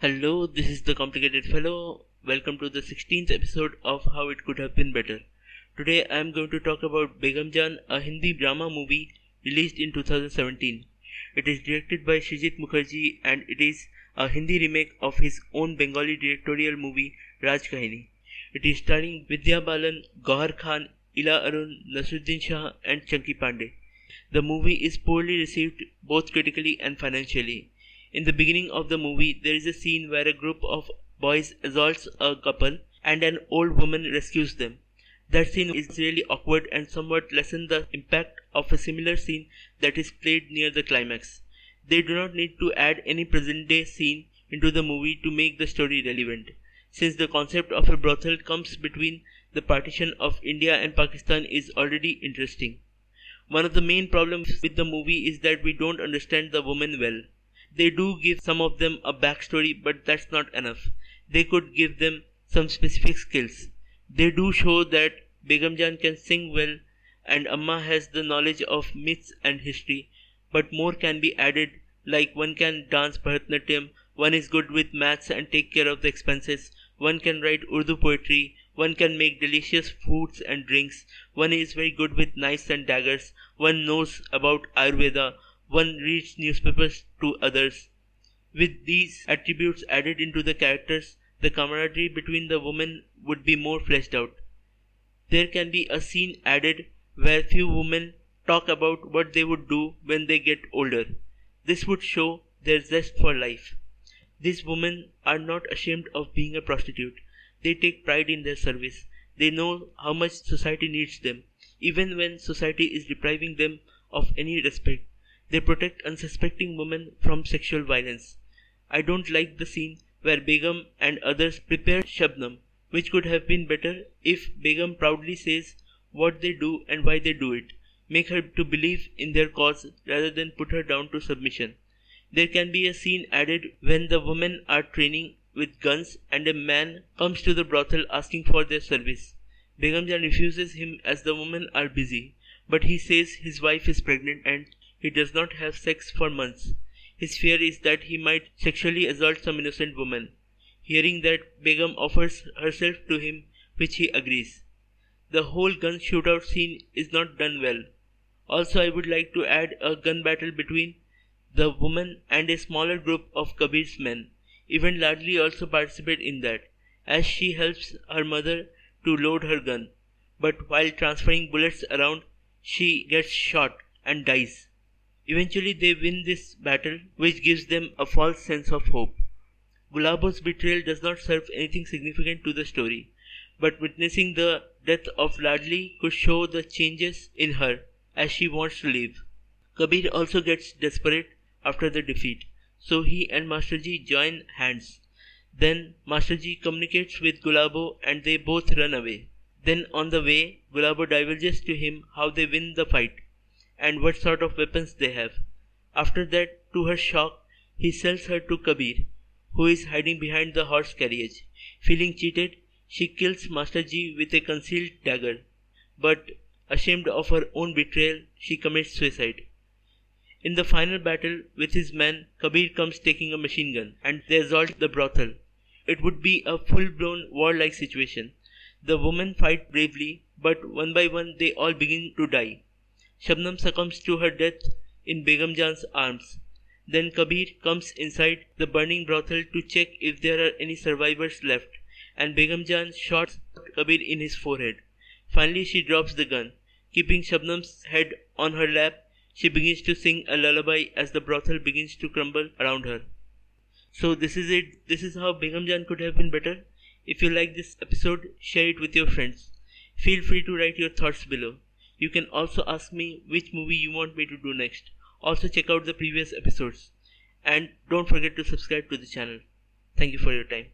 Hello, this is the Complicated Fellow. Welcome to the 16th episode of How It Could Have Been Better. Today I am going to talk about Begum Jaan, a Hindi drama movie released in 2017. It is directed by Srijit Mukherjee and it is a Hindi remake of his own Bengali directorial movie Raj Kahini. It is starring Vidya Balan, Gauhar Khan, Arun, Naseeruddin Shah and Chunkey Pandey. The movie is poorly received both critically and financially. In the beginning of the movie, there is a scene where a group of boys assaults a couple and an old woman rescues them. That scene is really awkward and somewhat lessens the impact of a similar scene that is played near the climax. They do not need to add any present day scene into the movie to make the story relevant, since the concept of a brothel comes between the partition of India and Pakistan is already interesting. One of the main problems with the movie is that we don't understand the women well. They do give some of them a backstory, but that's not enough. They could give them some specific skills. They do show that Begum Jaan can sing well and Amma has the knowledge of myths and history, but more can be added, like one can dance Bharatnatyam, one is good with maths and take care of the expenses, one can write Urdu poetry, one can make delicious foods and drinks, one is very good with knives and daggers, one knows about Ayurveda, one reads newspapers to others. With these attributes added into the characters, the camaraderie between the women would be more fleshed out. There can be a scene added where few women talk about what they would do when they get older. This would show their zest for life. These women are not ashamed of being a prostitute. They take pride in their service. They know how much society needs them, even when society is depriving them of any respect. They protect unsuspecting women from sexual violence. I don't like the scene where Begum and others prepare Shabnam, which could have been better if Begum proudly says what they do and why they do it. Make her to believe in their cause rather than put her down to submission. There can be a scene added when the women are training with guns and a man comes to the brothel asking for their service. Begum Jaan refuses him as the women are busy, but he says his wife is pregnant and he does not have sex for months. His fear is that he might sexually assault some innocent woman. Hearing that, Begum offers herself to him, which he agrees. The whole gun shootout scene is not done well. Also, I would like to add a gun battle between the woman and a smaller group of Kabir's men. Even Ladli also participate in that, as she helps her mother to load her gun. But while transferring bullets around, she gets shot and dies. Eventually they win this battle, which gives them a false sense of hope. Gulabo's betrayal does not serve anything significant to the story, but witnessing the death of Ladli could show the changes in her as she wants to live. Kabir also gets desperate after the defeat, so he and Masterji join hands. Then Masterji communicates with Gulabo and they both run away. Then on the way, Gulabo divulges to him how they win the fight and what sort of weapons they have. After that, to her shock, he sells her to Kabir, who is hiding behind the horse carriage. Feeling cheated, she kills Masterji with a concealed dagger, but ashamed of her own betrayal, she commits suicide. In the final battle with his men, Kabir comes taking a machine gun and they assault the brothel. It would be a full-blown warlike situation. The women fight bravely, but one by one they all begin to die. Shabnam succumbs to her death in Begum Jaan's arms. Then Kabir comes inside the burning brothel to check if there are any survivors left, and Begum Jaan shoots Kabir in his forehead. Finally she drops the gun. Keeping Shabnam's head on her lap, she begins to sing a lullaby as the brothel begins to crumble around her. So this is it. This is how Begum Jaan could have been better. If you like this episode, share it with your friends. Feel free to write your thoughts below. You can also ask me which movie you want me to do next. Also check out the previous episodes. And don't forget to subscribe to the channel. Thank you for your time.